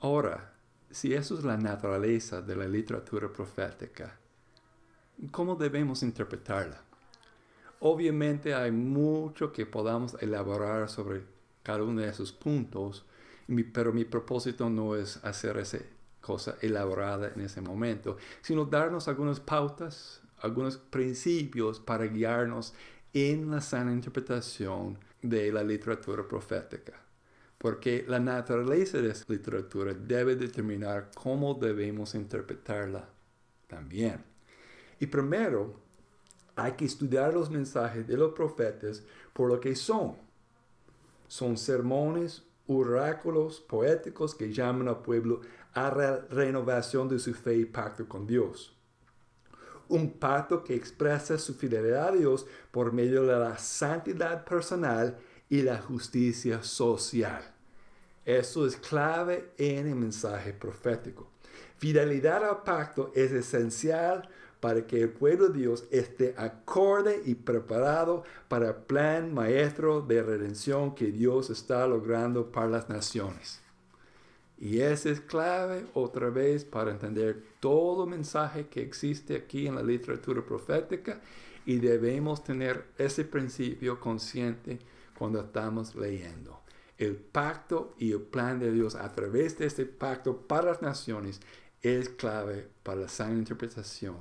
Ahora, si eso es la naturaleza de la literatura profética, ¿cómo debemos interpretarla? Obviamente hay mucho que podamos elaborar sobre cada uno de esos puntos, pero mi propósito no es hacer esa cosa elaborada en ese momento, sino darnos algunas pautas, algunos principios para guiarnos en la sana interpretación de la literatura profética. Porque la naturaleza de esa literatura debe determinar cómo debemos interpretarla también. Y primero, hay que estudiar los mensajes de los profetas por lo que son. Son sermones, oráculos poéticos que llaman al pueblo a la renovación de su fe y pacto con Dios. Un pacto que expresa su fidelidad a Dios por medio de la santidad personal y la justicia social. Eso es clave en el mensaje profético. Fidelidad al pacto es esencial para que el pueblo de Dios esté acorde y preparado para el plan maestro de redención que Dios está logrando para las naciones. Y esa es clave otra vez para entender todo el mensaje que existe aquí en la literatura profética, y debemos tener ese principio consciente cuando estamos leyendo. El pacto y el plan de Dios a través de este pacto para las naciones es clave para la sana interpretación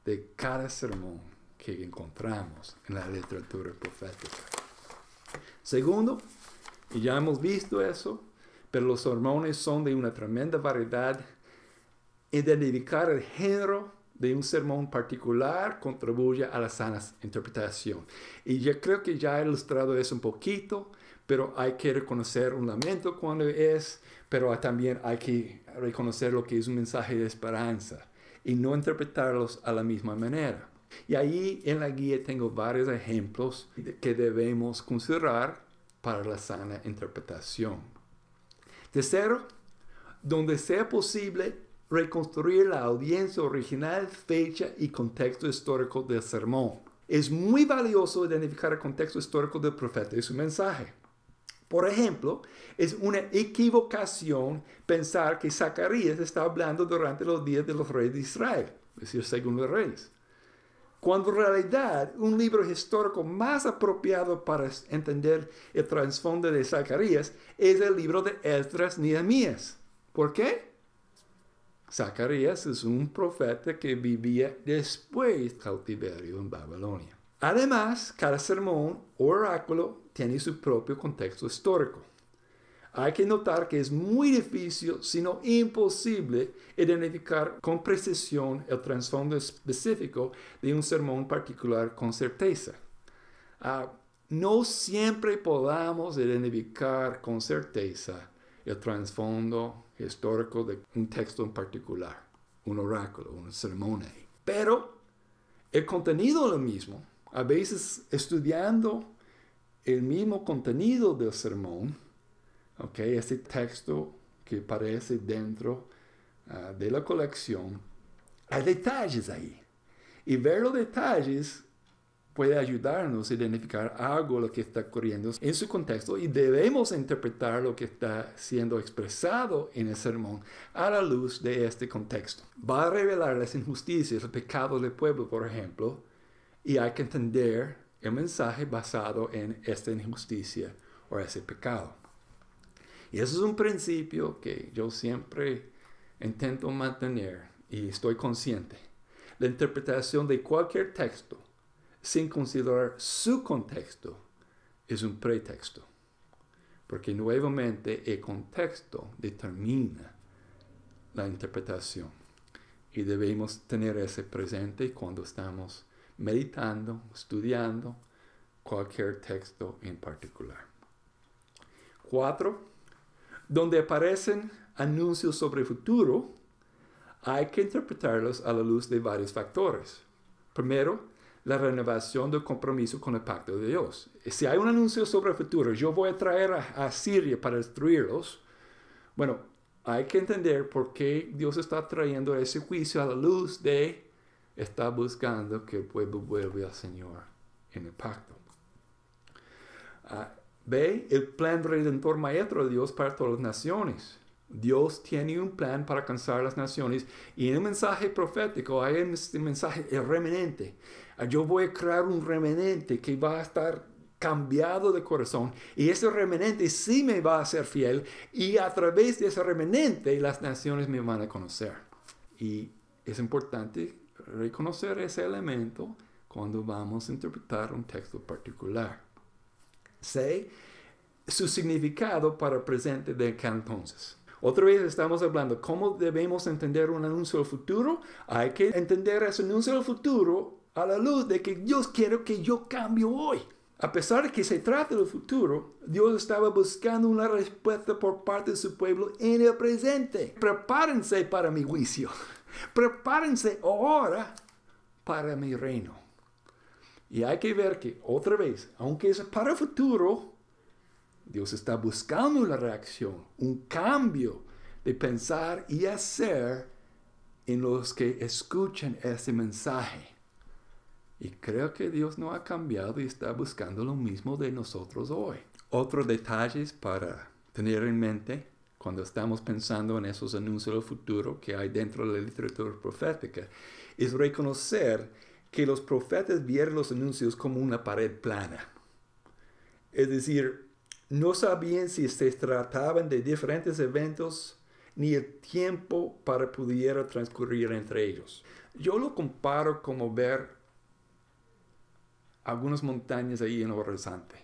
de cada sermón que encontramos en la literatura profética. Segundo, y ya hemos visto eso, pero los sermones son de una tremenda variedad. Identificar el género de un sermón particular contribuye a la sana interpretación. Y yo creo que ya he ilustrado eso un poquito, pero hay que reconocer un lamento cuando es, pero también hay que reconocer lo que es un mensaje de esperanza y no interpretarlos a la misma manera. Y ahí en la guía tengo varios ejemplos que debemos considerar para la sana interpretación. Tercero, donde sea posible, reconstruir la audiencia original, fecha y contexto histórico del sermón. Es muy valioso identificar el contexto histórico del profeta y su mensaje. Por ejemplo, es una equivocación pensar que Zacarías está hablando durante los días de los reyes de Israel, es decir, según los reyes, cuando en realidad un libro histórico más apropiado para entender el trasfondo de Zacarías es el libro de Esdras Nehemías. ¿Por qué? Zacarías es un profeta que vivía después del cautiverio en Babilonia. Además, cada sermón o oráculo tiene su propio contexto histórico. Hay que notar que es muy difícil, si no imposible, identificar con precisión el trasfondo específico de un sermón particular con certeza. No siempre podamos identificar con certeza el trasfondo histórico de un texto en particular, un oráculo, un sermón ahí. Pero el contenido es lo mismo. A veces estudiando el mismo contenido del sermón, ese texto que aparece dentro de la colección, hay detalles ahí. Y ver los detalles puede ayudarnos a identificar algo lo que está ocurriendo en su contexto, y debemos interpretar lo que está siendo expresado en el sermón a la luz de este contexto. Va a revelar las injusticias, el pecado del pueblo, por ejemplo, y hay que entender el mensaje basado en esta injusticia o ese pecado. Y eso es un principio que yo siempre intento mantener y estoy consciente. La interpretación de cualquier texto sin considerar su contexto es un pretexto, porque nuevamente el contexto determina la interpretación, y debemos tener ese presente cuando estamos meditando, estudiando cualquier texto en particular. 4. Donde aparecen anuncios sobre el futuro, hay que interpretarlos a la luz de varios factores. Primero, la renovación del compromiso con el pacto de Dios. Si hay un anuncio sobre el futuro, yo voy a traer a Siria para destruirlos, bueno, hay que entender por qué Dios está trayendo ese juicio a la luz de está buscando que el pueblo vuelva al Señor en el pacto. Ve el plan redentor maestro de Dios para todas las naciones. Dios tiene un plan para alcanzar las naciones y en el mensaje profético hay este mensaje, el remanente. Yo voy a crear un remanente que va a estar cambiado de corazón y ese remanente sí me va a ser fiel y a través de ese remanente las naciones me van a conocer. Y es importante reconocer ese elemento cuando vamos a interpretar un texto particular. Sé su significado para el presente de cada entonces. Otra vez estamos hablando cómo debemos entender un anuncio del futuro. Hay que entender ese anuncio del futuro a la luz de que Dios quiere que yo cambie hoy. A pesar de que se trata del futuro, Dios estaba buscando una respuesta por parte de su pueblo en el presente. Prepárense para mi juicio. Prepárense ahora para mi reino. Y hay que ver que otra vez, aunque es para el futuro, Dios está buscando una reacción, un cambio de pensar y hacer en los que escuchan ese mensaje. Y creo que Dios no ha cambiado y está buscando lo mismo de nosotros hoy. Otros detalles para tener en mente cuando estamos pensando en esos anuncios del futuro que hay dentro de la literatura profética es reconocer que los profetas vieron los anuncios como una pared plana. Es decir, no sabían si se trataban de diferentes eventos ni el tiempo para pudiera transcurrir entre ellos. Yo lo comparo como ver algunas montañas ahí en el horizonte.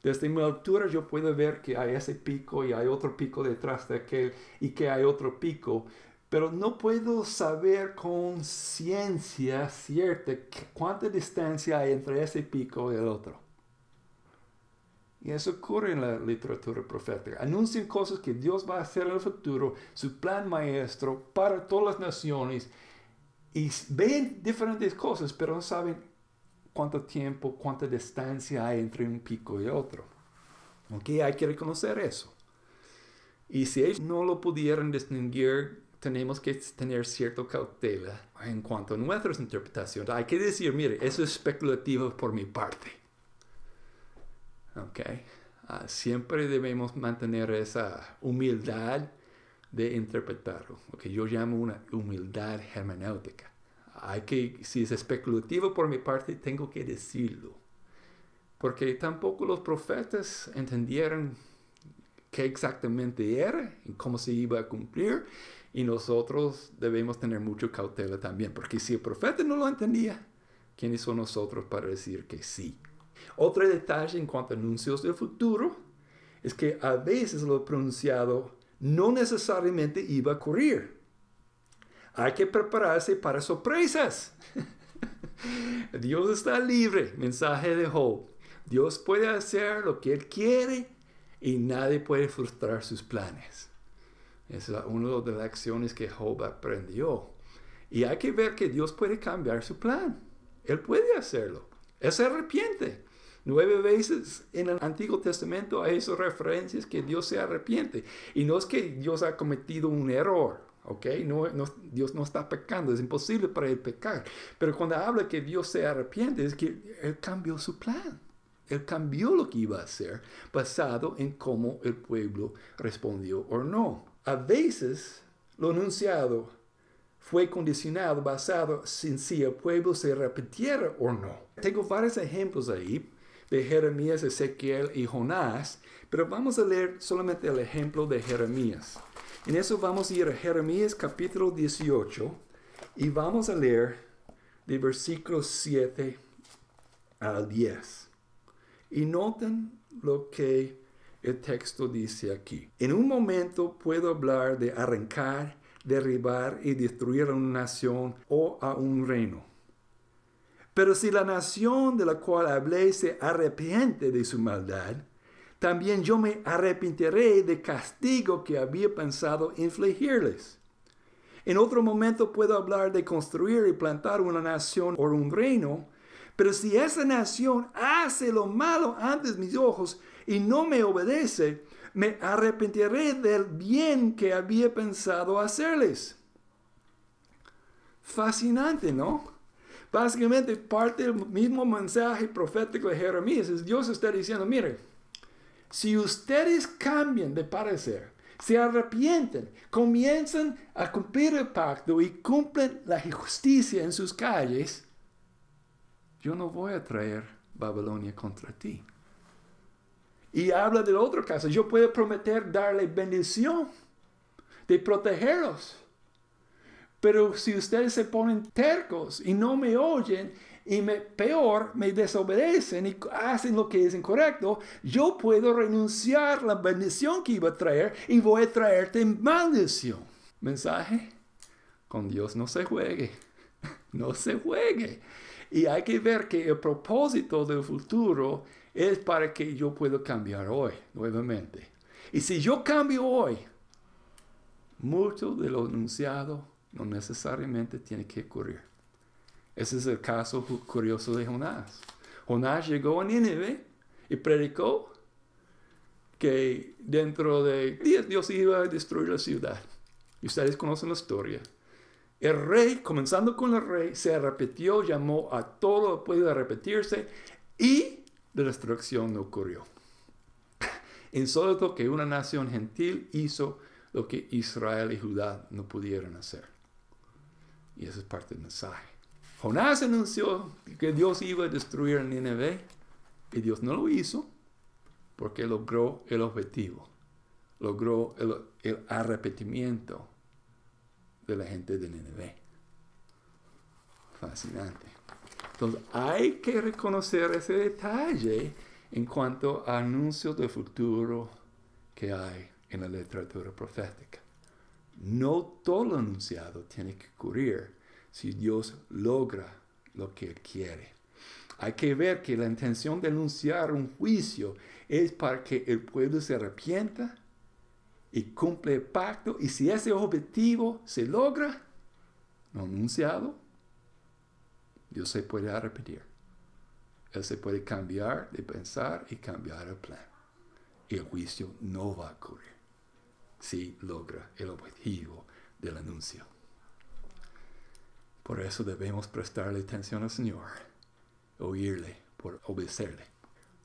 Desde mi altura yo puedo ver que hay ese pico y hay otro pico detrás de aquel y que hay otro pico, pero no puedo saber con ciencia cierta cuánta distancia hay entre ese pico y el otro. Y eso ocurre en la literatura profética. Anuncian cosas que Dios va a hacer en el futuro, su plan maestro para todas las naciones. Y ven diferentes cosas, pero no saben cuánto tiempo, cuánta distancia hay entre un pico y otro. ¿Ok? Hay que reconocer eso. Y si ellos no lo pudieran distinguir, tenemos que tener cierta cautela en cuanto a nuestras interpretaciones. Hay que decir, mire, eso es especulativo por mi parte. Okay. Siempre debemos mantener esa humildad de interpretarlo, lo que yo llamo una humildad hermenéutica. Si es especulativo por mi parte, tengo que decirlo. Porque tampoco los profetas entendieron qué exactamente era y cómo se iba a cumplir. Y nosotros debemos tener mucha cautela también. Porque si el profeta no lo entendía, ¿quiénes son nosotros para decir que sí? Otro detalle en cuanto a anuncios del futuro es que a veces lo pronunciado no necesariamente iba a ocurrir. Hay que prepararse para sorpresas. Dios está libre, mensaje de Job. Dios puede hacer lo que Él quiere y nadie puede frustrar sus planes. Esa es una de las lecciones que Job aprendió. Y hay que ver que Dios puede cambiar su plan. Él puede hacerlo. Él se arrepiente. 9 veces en el Antiguo Testamento hay esas referencias que Dios se arrepiente. Y no es que Dios ha cometido un error, ¿ok? Dios no está pecando, es imposible para Él pecar. Pero cuando habla que Dios se arrepiente, es que Él cambió su plan. Él cambió lo que iba a hacer basado en cómo el pueblo respondió o no. A veces lo anunciado fue condicionado basado en si el pueblo se arrepintiera o no. Tengo varios ejemplos ahí de Jeremías, Ezequiel y Jonás, pero vamos a leer solamente el ejemplo de Jeremías. En eso vamos a ir a Jeremías capítulo 18 y vamos a leer de versículos 7 al 10. Y noten lo que el texto dice aquí. En un momento puedo hablar de arrancar, derribar y destruir a una nación o a un reino. Pero si la nación de la cual hablé se arrepiente de su maldad, también yo me arrepentiré del castigo que había pensado infligirles. En otro momento puedo hablar de construir y plantar una nación o un reino, pero si esa nación hace lo malo ante mis ojos y no me obedece, me arrepentiré del bien que había pensado hacerles. Fascinante, ¿no? Básicamente parte del mismo mensaje profético de Jeremías. Dios está diciendo, mire, si ustedes cambian de parecer, se arrepienten, comienzan a cumplir el pacto y cumplen la justicia en sus calles, yo no voy a traer Babilonia contra ti. Y habla del otro caso, yo puedo prometer darle bendición, de protegerlos. Pero si ustedes se ponen tercos y no me oyen, y peor, me desobedecen y hacen lo que es incorrecto, yo puedo renunciar a la bendición que iba a traer y voy a traerte maldición. ¿Mensaje? Con Dios no se juegue. No se juegue. Y hay que ver que el propósito del futuro es para que yo pueda cambiar hoy, nuevamente. Y si yo cambio hoy, mucho de lo anunciado no necesariamente tiene que ocurrir. Ese es el caso curioso de Jonás. Jonás llegó a Nínive y predicó que dentro de 10 Dios iba a destruir la ciudad. Y ustedes conocen la historia. El rey, comenzando con el rey, se arrepintió, llamó a todo el pueblo a arrepentirse y la destrucción no ocurrió. Insólito que una nación gentil hizo lo que Israel y Judá no pudieron hacer. Y eso es parte del mensaje. Jonás anunció que Dios iba a destruir a Nínive y Dios no lo hizo porque logró el objetivo. Logró el arrepentimiento de la gente de Nínive. Fascinante. Entonces hay que reconocer ese detalle en cuanto a anuncios del futuro que hay en la literatura profética. No todo lo anunciado tiene que ocurrir si Dios logra lo que Él quiere. Hay que ver que la intención de anunciar un juicio es para que el pueblo se arrepienta y cumple el pacto. Y si ese objetivo se logra, no anunciado, Dios se puede arrepentir. Él se puede cambiar de pensar y cambiar el plan. Y el juicio no va a ocurrir si logra el objetivo del anuncio. Por eso debemos prestarle atención al Señor, oírle, por obedecerle.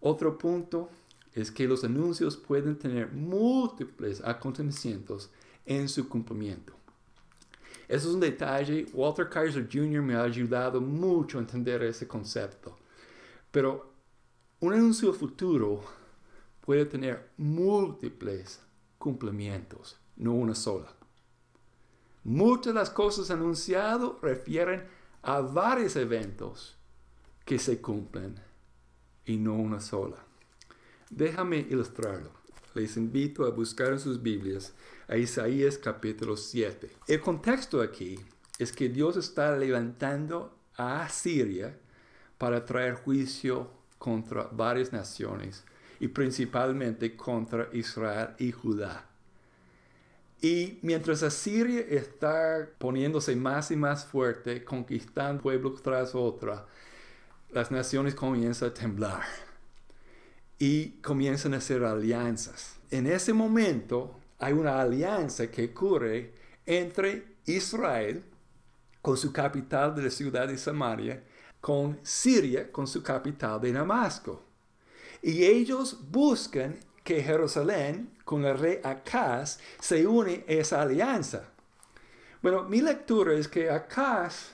Otro punto es que los anuncios pueden tener múltiples acontecimientos en su cumplimiento. Eso es un detalle. Walter Kaiser Jr. me ha ayudado mucho a entender ese concepto. Pero un anuncio futuro puede tener múltiples cumplimientos, no una sola. Muchas de las cosas anunciadas refieren a varios eventos que se cumplen y no una sola. Déjame ilustrarlo. Les invito a buscar en sus Biblias a Isaías capítulo 7. El contexto aquí es que Dios está levantando a Asiria para traer juicio contra varias naciones y principalmente contra Israel y Judá. Y mientras Asiria está poniéndose más y más fuerte, conquistando pueblo tras otro, las naciones comienzan a temblar y comienzan a hacer alianzas. En ese momento hay una alianza que ocurre entre Israel, con su capital de la ciudad de Samaria, con Siria, con su capital de Damasco. Y ellos buscan que Jerusalén, con el rey Acaz, se une a esa alianza. Bueno, mi lectura es que Acaz,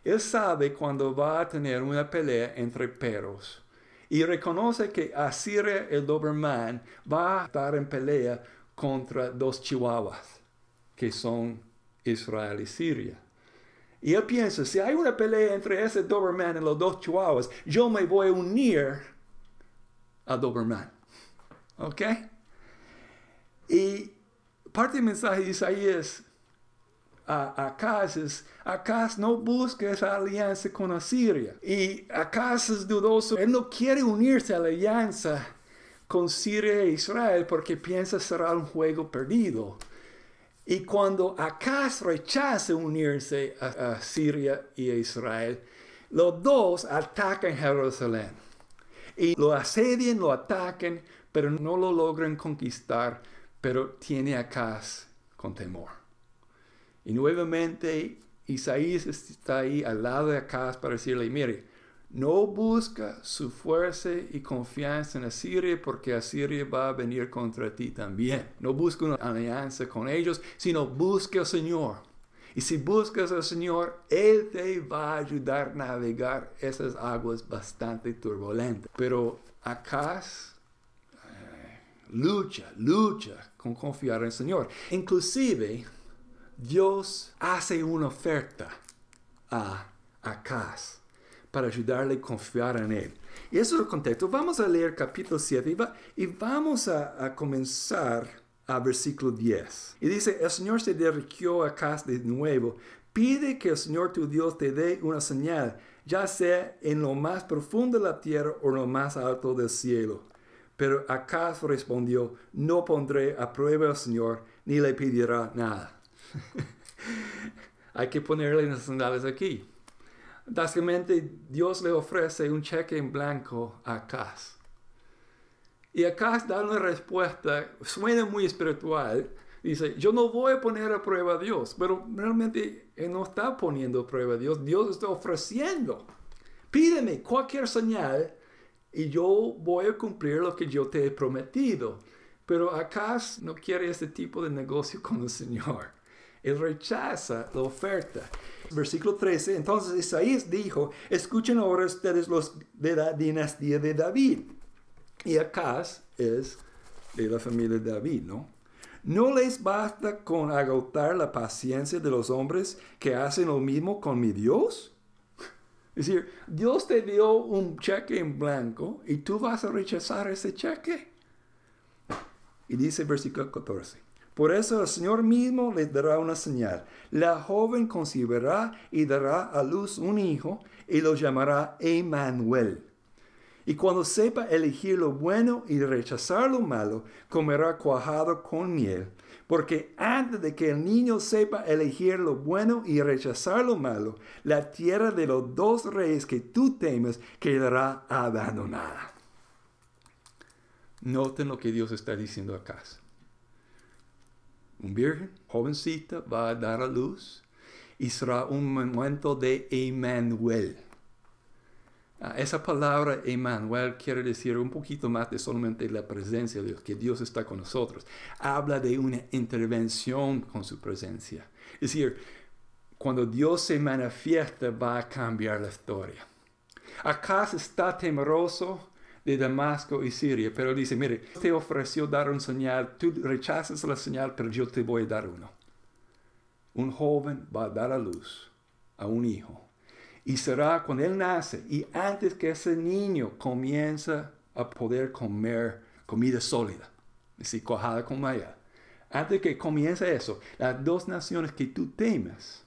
él sabe cuando va a tener una pelea entre perros. Y reconoce que Asiria, el Doberman, va a estar en pelea contra dos chihuahuas, que son Israel y Siria. Y él piensa, si hay una pelea entre ese Doberman y los dos chihuahuas, yo me voy a unir al Doberman. ¿Ok? Y parte del mensaje de Isaías a Acaz es, Acaz no busca esa alianza con Asiria. Y Acaz es dudoso. Él no quiere unirse a la alianza con Siria e Israel porque piensa será un juego perdido. Y cuando Acaz rechaza unirse a Siria y a Israel, los dos atacan Jerusalén. Y lo asedian, lo atacan, pero no lo logran conquistar, pero tiene a Acaz con temor. Y nuevamente Isaías está ahí al lado de Acaz para decirle, mire, No busca su fuerza y confianza en Asiria porque Asiria va a venir contra ti también. No busca una alianza con ellos, sino busca al Señor. Y si buscas al Señor, Él te va a ayudar a navegar esas aguas bastante turbulentas. Pero Acaz lucha con confiar en el Señor. Inclusive, Dios hace una oferta a Acaz para ayudarle a confiar en Él. Y eso es el contexto. Vamos a leer capítulo 7 y vamos a comenzar a versículo 10. Y dice, el Señor se dirigió a Acaz de nuevo. Pide que el Señor tu Dios te dé una señal, ya sea en lo más profundo de la tierra o en lo más alto del cielo. Pero Acaz respondió, no pondré a prueba al Señor, ni le pedirá nada. Hay que ponerle las señales aquí. Básicamente, Dios le ofrece un cheque en blanco a Acaz. Y Acaz da una respuesta, suena muy espiritual. Dice, yo no voy a poner a prueba a Dios. Pero realmente Él no está poniendo a prueba a Dios. Dios está ofreciendo. Pídeme cualquier señal y yo voy a cumplir lo que yo te he prometido. Pero Acaz no quiere ese tipo de negocio con el Señor. Él rechaza la oferta. Versículo 13. Entonces Isaías dijo, escuchen ahora ustedes los de la dinastía de David. Y Acaz es de la familia de David, ¿no? ¿No les basta con agotar la paciencia de los hombres que hacen lo mismo con mi Dios? Es decir, Dios te dio un cheque en blanco y tú vas a rechazar ese cheque. Y dice versículo 14. Por eso el Señor mismo les dará una señal. La joven concebirá y dará a luz un hijo y lo llamará Emmanuel. Y cuando sepa elegir lo bueno y rechazar lo malo, comerá cuajado con miel. Porque antes de que el niño sepa elegir lo bueno y rechazar lo malo, la tierra de los dos reyes que tú temes quedará abandonada. Noten lo que Dios está diciendo acá. Un virgen, jovencita, va a dar a luz y será un momento de Emmanuel. Esa palabra Emmanuel quiere decir un poquito más de solamente la presencia de Dios, que Dios está con nosotros. Habla de una intervención con su presencia. Es decir, cuando Dios se manifiesta va a cambiar la historia. Acaz está temeroso de Damasco y Siria, pero dice, mire, te ofreció dar una señal, tú rechazas la señal, pero yo te voy a dar uno. Un joven va a dar a luz a un hijo. Y será cuando él nace y antes que ese niño comienza a poder comer comida sólida, es decir, cuajada con maíz. Antes que comience eso, las dos naciones que tú temes,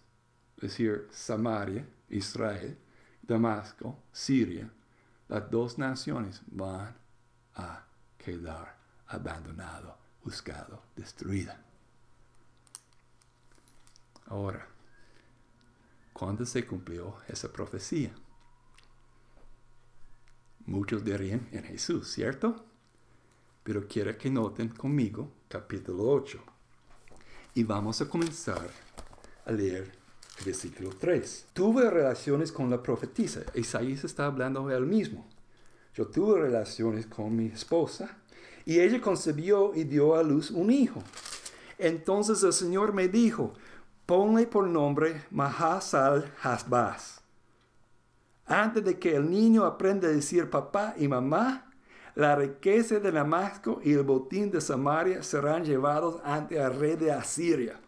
es decir, Samaria, Israel, Damasco, Siria, las dos naciones van a quedar abandonadas, buscadas, destruidas. Ahora, ¿cuándo se cumplió esa profecía? Muchos dirían en Jesús, ¿cierto? Pero quiero que noten conmigo capítulo 8. Y vamos a comenzar a leer el versículo 3. Tuve relaciones con la profetisa. Isaías está hablando de él mismo. Yo tuve relaciones con mi esposa y ella concebió y dio a luz un hijo. Entonces el Señor me dijo, ponle por nombre Mahasal-Hasbaz. Antes de que el niño aprenda a decir papá y mamá, la riqueza de Damasco y el botín de Samaria serán llevados ante el rey de Asiria.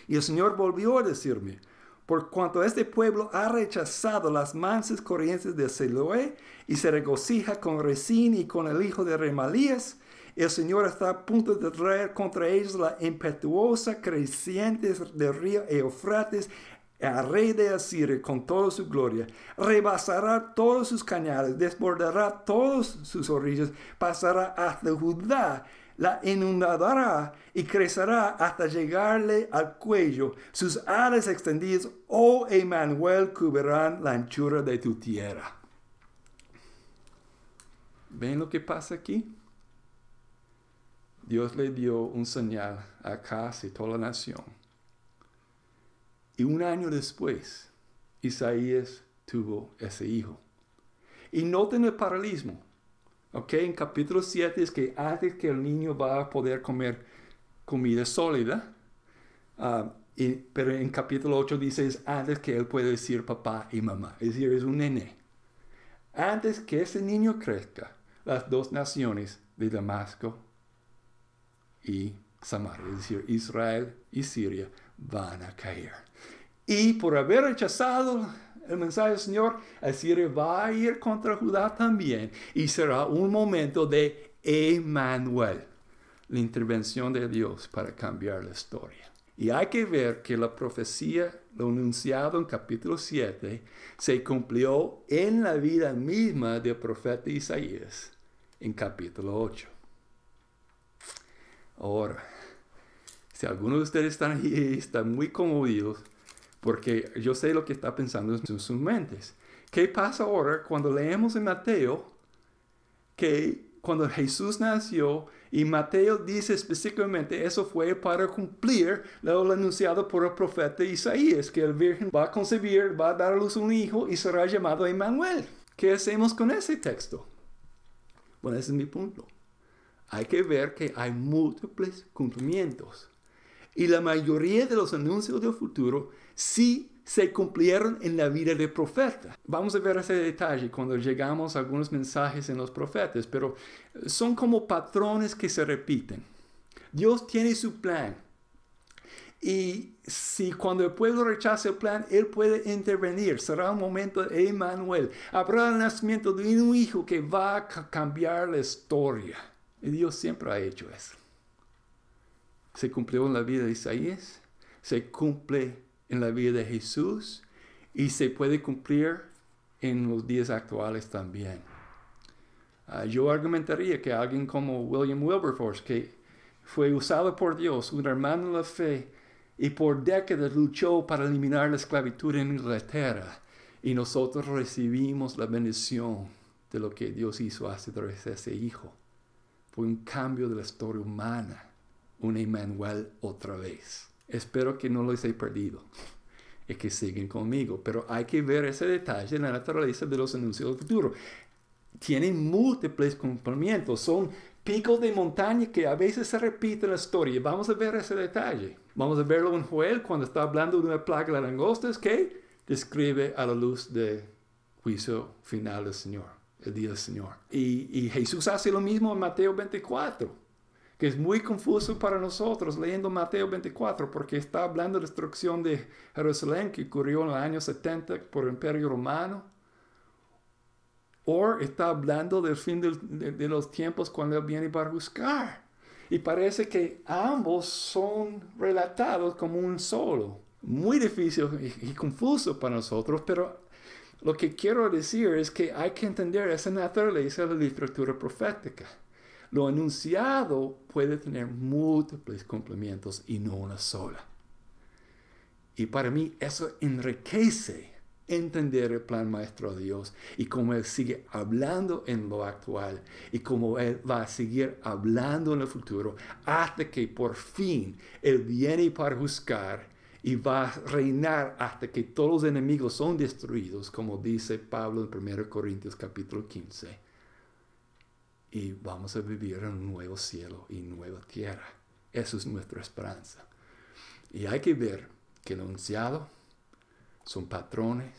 Y el Señor volvió a decirme, por cuanto este pueblo ha rechazado las mansas corrientes de Siloé y se regocija con Rezín y con el hijo de Remalías, el Señor está a punto de traer contra ellos la impetuosa creciente del río Eufrates, al rey de Asiria con toda su gloria. Rebasará todos sus cañadas, desbordará todas sus orillas, pasará hasta Judá, la inundará y crecerá hasta llegarle al cuello. Sus alas extendidas, oh Emmanuel, cubrirán la anchura de tu tierra. ¿Ven lo que pasa aquí? Dios le dio un señal a Acaz y toda la nación. Y un año después, Isaías tuvo ese hijo. Y noten el paralelismo. ¿Ok? En capítulo 7 es que antes que el niño va a poder comer comida sólida, pero en capítulo 8 dice es antes que él puede decir papá y mamá. Es decir, es un nene. Antes que ese niño crezca, las dos naciones de Damasco y Samaria, es decir, Israel y Siria, van a caer. Y por haber rechazado el mensaje del Señor, Asiria va a ir contra Judá también. Y será un momento de Emmanuel, la intervención de Dios para cambiar la historia. Y hay que ver que la profecía, lo anunciado en capítulo 7, se cumplió en la vida misma del profeta Isaías en capítulo 8. Ahora, si algunos de ustedes están ahí, están muy conmovidos, porque yo sé lo que está pensando en sus mentes. ¿Qué pasa ahora cuando leemos en Mateo que cuando Jesús nació y Mateo dice específicamente eso fue para cumplir lo anunciado por el profeta Isaías, que el virgen va a concebir, va a dar a luz un hijo y será llamado Emmanuel? ¿Qué hacemos con ese texto? Bueno, ese es mi punto. Hay que ver que hay múltiples cumplimientos. Y la mayoría de los anuncios del futuro sí se cumplieron en la vida del profeta. Vamos a ver ese detalle cuando llegamos a algunos mensajes en los profetas, pero son como patrones que se repiten. Dios tiene su plan. Y si cuando el pueblo rechaza el plan, Él puede intervenir. Será un momento de Emmanuel. Habrá el nacimiento de un hijo que va a cambiar la historia. Y Dios siempre ha hecho eso. Se cumplió en la vida de Isaías, se cumple en la vida de Jesús y se puede cumplir en los días actuales también. Yo argumentaría que alguien como William Wilberforce, que fue usado por Dios, un hermano de la fe, y por décadas luchó para eliminar la esclavitud en Inglaterra, y nosotros recibimos la bendición de lo que Dios hizo a través de ese hijo. Fue un cambio de la historia humana. Un Emmanuel otra vez. Espero que no los he perdido y que siguen conmigo, pero hay que ver ese detalle en la naturaleza de los anuncios del futuro. Tienen múltiples cumplimientos, son picos de montaña que a veces se repiten en la historia. Vamos a ver ese detalle. Vamos a verlo en Joel cuando está hablando de una plaga de langostas que describe a la luz del juicio final del Señor, el día del Señor. Y Jesús hace lo mismo en Mateo 24. Que es muy confuso para nosotros leyendo Mateo 24, porque está hablando de la destrucción de Jerusalén que ocurrió en los años 70 por el Imperio Romano, o está hablando del fin de los tiempos cuando Él viene para juzgar. Y parece que ambos son relatados como un solo. Muy difícil y confuso para nosotros, pero lo que quiero decir es que hay que entender esa naturaleza de la literatura profética. Lo anunciado puede tener múltiples cumplimientos y no una sola. Y para mí eso enriquece entender el plan maestro de Dios y cómo Él sigue hablando en lo actual y cómo Él va a seguir hablando en el futuro hasta que por fin Él viene para juzgar y va a reinar hasta que todos los enemigos son destruidos, como dice Pablo en 1 Corintios capítulo 15. Y vamos a vivir en un nuevo cielo y nueva tierra. Eso es nuestra esperanza. Y hay que ver que el anunciado son patrones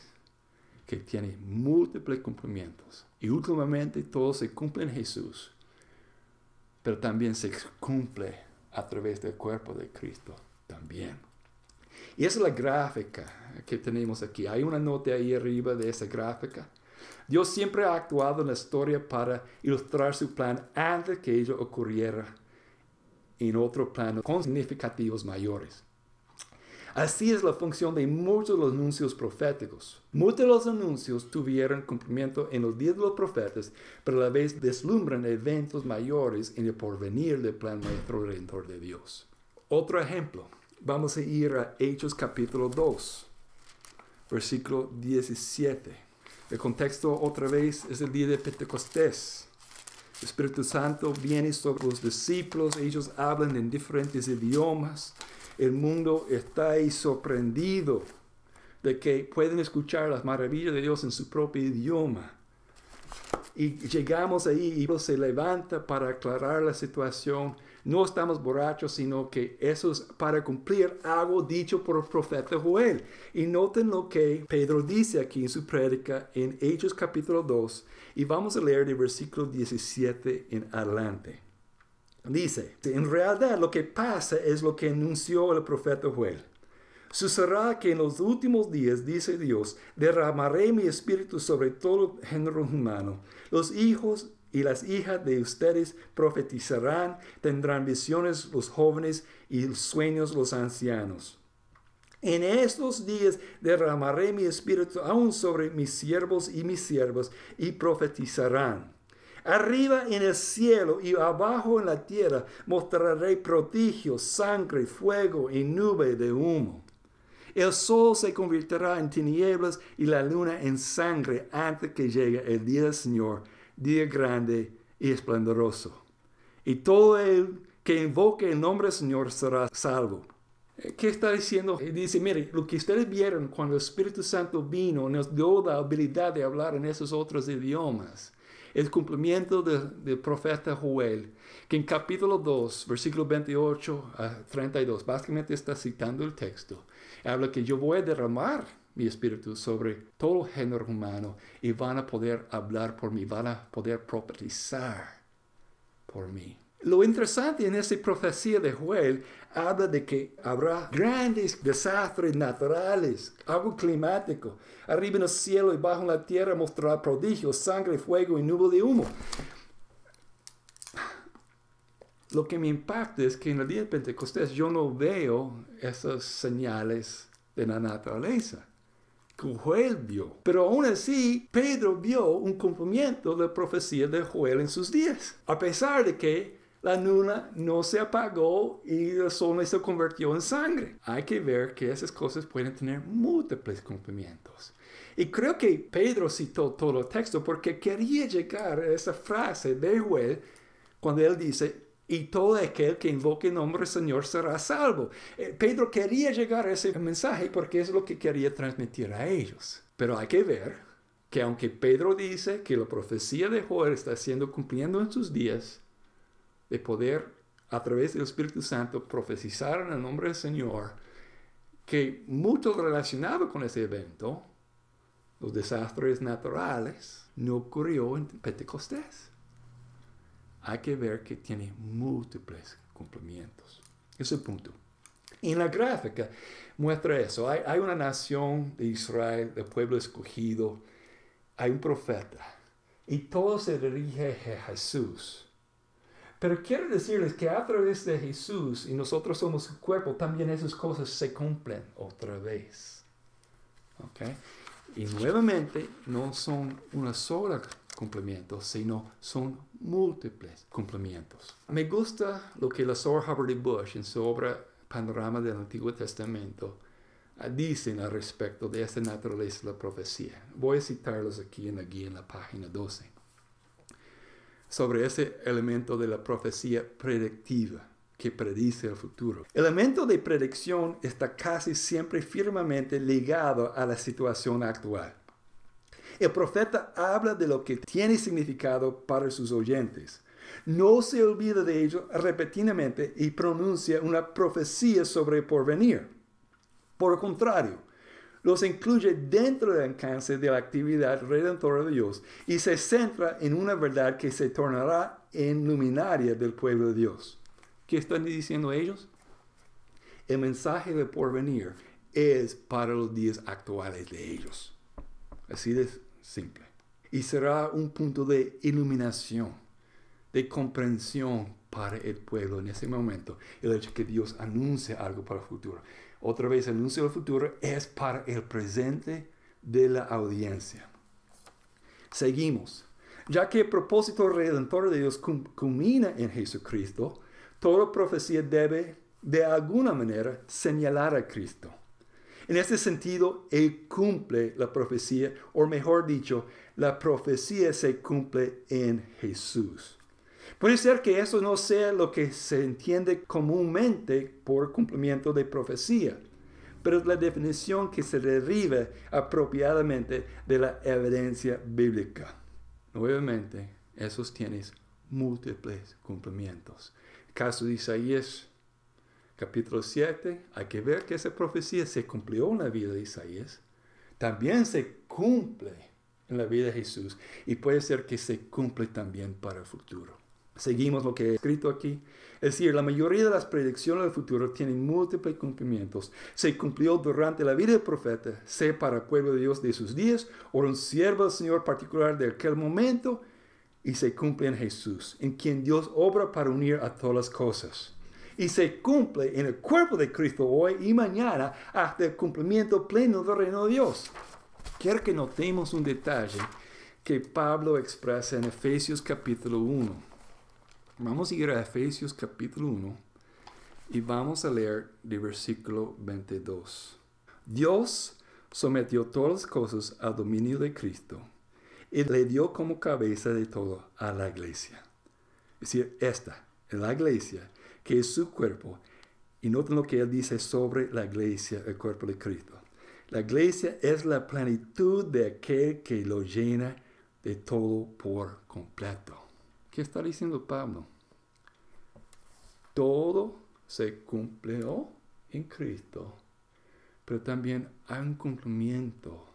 que tienen múltiples cumplimientos. Y últimamente todo se cumple en Jesús. Pero también se cumple a través del cuerpo de Cristo también. Y esa es la gráfica que tenemos aquí. Hay una nota ahí arriba de esa gráfica. Dios siempre ha actuado en la historia para ilustrar su plan antes que ello ocurriera en otro plano con significativos mayores. Así es la función de muchos de los anuncios proféticos. Muchos de los anuncios tuvieron cumplimiento en los días de los profetas, pero a la vez deslumbran eventos mayores en el porvenir del plan maestro redentor de Dios. Otro ejemplo, vamos a ir a Hechos capítulo 2, versículo 17. El contexto otra vez es el día de Pentecostés. El Espíritu Santo viene sobre los discípulos, ellos hablan en diferentes idiomas. El mundo está ahí sorprendido de que pueden escuchar las maravillas de Dios en su propio idioma. y llegamos ahí y se levanta para aclarar la situación. No estamos borrachos, sino que eso es para cumplir algo dicho por el profeta Joel. Y noten lo que Pedro dice aquí en su prédica en Hechos capítulo 2. Y vamos a leer del versículo 17 en adelante. Dice, en realidad lo que pasa es lo que anunció el profeta Joel. Sucederá que en los últimos días, dice Dios, derramaré mi espíritu sobre todo género humano. Los hijos y las hijas de ustedes profetizarán, tendrán visiones los jóvenes y sueños los ancianos. En estos días derramaré mi espíritu aún sobre mis siervos y mis siervas y profetizarán. Arriba en el cielo y abajo en la tierra mostraré prodigios, sangre, fuego y nube de humo. El sol se convertirá en tinieblas y la luna en sangre antes que llegue el día del Señor, día grande y esplendoroso. Y todo el que invoque el nombre del Señor será salvo. ¿Qué está diciendo? Dice, mire, lo que ustedes vieron cuando el Espíritu Santo vino nos dio la habilidad de hablar en esos otros idiomas. El cumplimiento del profeta Joel, que en capítulo 2, versículo 28 a 32, básicamente está citando el texto. Habla que yo voy a derramar mi espíritu sobre todo género humano y van a poder hablar por mí, van a poder profetizar por mí. Lo interesante en esa profecía de Joel habla de que habrá grandes desastres naturales, algo climático. Arriba en el cielo y bajo en la tierra mostrará prodigios, sangre, fuego y nube de humo. Lo que me impacta es que en el día de Pentecostés yo no veo esas señales de la naturaleza que Joel vio. Pero aún así, Pedro vio un cumplimiento de la profecía de Joel en sus días. A pesar de que la luna no se apagó y el sol no se convirtió en sangre. Hay que ver que esas cosas pueden tener múltiples cumplimientos. Y creo que Pedro citó todo el texto porque quería llegar a esa frase de Joel cuando él dice, y todo aquel que invoque el nombre del Señor será salvo. Pedro quería llegar a ese mensaje porque es lo que quería transmitir a ellos. Pero hay que ver que aunque Pedro dice que la profecía de Joel está siendo cumpliendo en sus días, de poder a través del Espíritu Santo profetizar en el nombre del Señor, que mucho relacionado con ese evento, los desastres naturales, no ocurrió en Pentecostés. Hay que ver que tiene múltiples cumplimientos. Ese es el punto. En la gráfica muestra eso. Hay una nación de Israel, del pueblo escogido. Hay un profeta. Y todo se dirige a Jesús. Pero quiero decirles que a través de Jesús, y nosotros somos su cuerpo, también esas cosas se cumplen otra vez. ¿Okay? Y nuevamente, no son una sola cumplimientos, sino son múltiples cumplimientos. Me gusta lo que la Sor Hubbard Bush en su obra Panorama del Antiguo Testamento dicen al respecto de esta naturaleza de la profecía. Voy a citarlos aquí en la guía en la página 12. Sobre ese elemento de la profecía predictiva que predice el futuro. El elemento de predicción está casi siempre firmemente ligado a la situación actual. El profeta habla de lo que tiene significado para sus oyentes. No se olvida de ello repetidamente y pronuncia una profecía sobre el porvenir. Por el contrario, los incluye dentro del alcance de la actividad redentora de Dios y se centra en una verdad que se tornará en luminaria del pueblo de Dios. ¿Qué están diciendo ellos? El mensaje del porvenir es para los días actuales de ellos. Así de simple. Y será un punto de iluminación, de comprensión para el pueblo en ese momento. El hecho que Dios anuncie algo para el futuro. Otra vez, el anuncio del futuro es para el presente de la audiencia. Seguimos. Ya que el propósito redentor de Dios culmina en Jesucristo, toda profecía debe, de alguna manera, señalar a Cristo. En este sentido, Él cumple la profecía, o mejor dicho, la profecía se cumple en Jesús. Puede ser que eso no sea lo que se entiende comúnmente por cumplimiento de profecía, pero es la definición que se deriva apropiadamente de la evidencia bíblica. nuevamente, esos tienen múltiples cumplimientos. El caso de Isaías, capítulo 7, hay que ver que esa profecía se cumplió en la vida de Isaías. También se cumple en la vida de Jesús y puede ser que se cumple también para el futuro. Seguimos lo que he escrito aquí. Es decir, la mayoría de las predicciones del futuro tienen múltiples cumplimientos. Se cumplió durante la vida del profeta, sea para el pueblo de Dios de sus días o un siervo del Señor particular de aquel momento, y se cumple en Jesús, en quien Dios obra para unir a todas las cosas. Y se cumple en el cuerpo de Cristo hoy y mañana hasta el cumplimiento pleno del reino de Dios. Quiero que notemos un detalle que Pablo expresa en Efesios capítulo 1. Vamos a ir a Efesios capítulo 1 y vamos a leer de versículo 22. Dios sometió todas las cosas al dominio de Cristo y le dio como cabeza de todo a la iglesia. Es decir, esta es la iglesia, que es su cuerpo. Y noten lo que él dice sobre la iglesia, el cuerpo de Cristo. La iglesia es la plenitud de aquel que lo llena de todo por completo. ¿Qué está diciendo Pablo? Todo se cumplió en Cristo, pero también hay un cumplimiento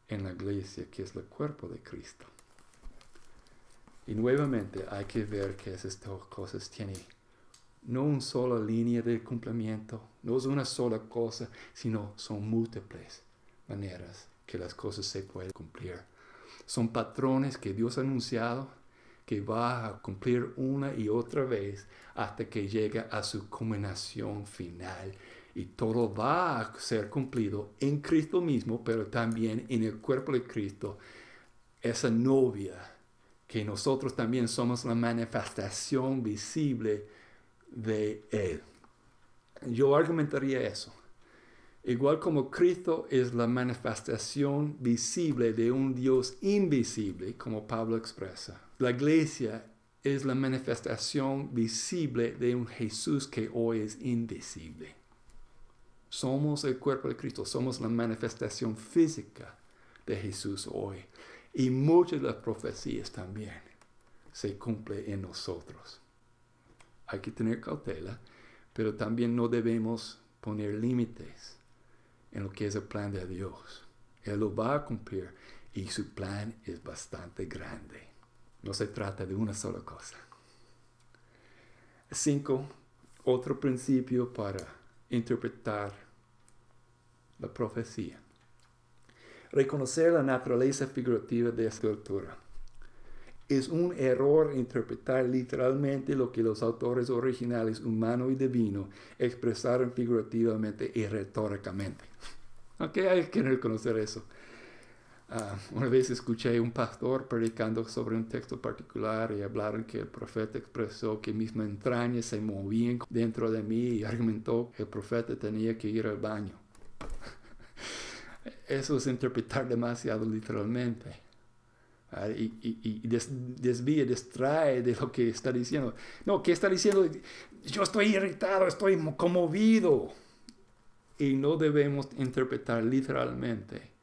en la iglesia que es el cuerpo de Cristo. Y nuevamente hay que ver que esas dos cosas tienen no una sola línea de cumplimiento, no es una sola cosa, sino son múltiples maneras que las cosas se pueden cumplir. Son patrones que Dios ha anunciado que va a cumplir una y otra vez hasta que llegue a su culminación final. Y todo va a ser cumplido en Cristo mismo, pero también en el cuerpo de Cristo, esa novia, que nosotros también somos la manifestación visible de Él. Yo argumentaría eso. Igual como Cristo es la manifestación visible de un Dios invisible, como Pablo expresa, la iglesia es la manifestación visible de un Jesús que hoy es invisible. Somos el cuerpo de Cristo, somos la manifestación física de Jesús hoy. Y muchas de las profecías también se cumplen en nosotros. Hay que tener cautela, pero también no debemos poner límites en lo que es el plan de Dios. Él lo va a cumplir y su plan es bastante grande. No se trata de una sola cosa. 5. Otro principio para interpretar la profecía. Reconocer la naturaleza figurativa de esta escritura. Es un error interpretar literalmente lo que los autores originales, humano y divino, expresaron figurativamente y retóricamente. Ok, hay que reconocer eso. Una vez escuché a un pastor predicando sobre un texto particular y hablaron que el profeta expresó que mis entrañas se movían dentro de mí y argumentó que el profeta tenía que ir al baño. Eso es interpretar demasiado literalmente. Y desvía, distrae de lo que está diciendo. No, ¿qué está diciendo? Yo estoy irritado, estoy conmovido. Y no debemos interpretar literalmente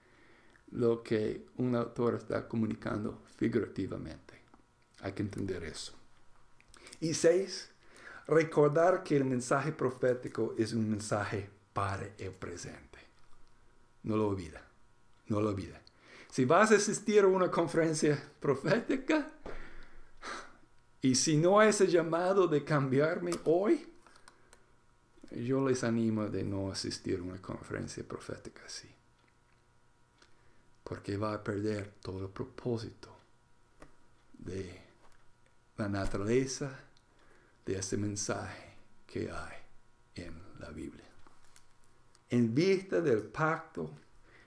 lo que un autor está comunicando figurativamente. Hay que entender eso. Y 6, recordar que el mensaje profético es un mensaje para el presente. No lo olvida, no lo olvida. Si vas a asistir a una conferencia profética y si no hay ese llamado de cambiarme hoy, yo les animo de no asistir a una conferencia profética así. Porque va a perder todo el propósito de la naturaleza de ese mensaje que hay en la Biblia. En vista del pacto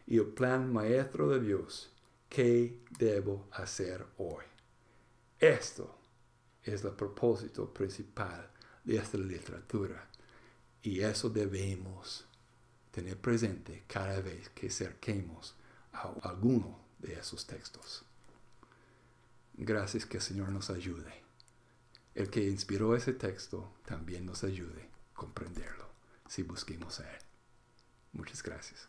y el plan maestro de Dios, ¿qué debo hacer hoy? Esto es el propósito principal de esta literatura. Y eso debemos tener presente cada vez que acerquemos a alguno de esos textos. Gracias, que el Señor nos ayude. El que inspiró ese texto también nos ayude a comprenderlo si busquemos a Él. Muchas gracias.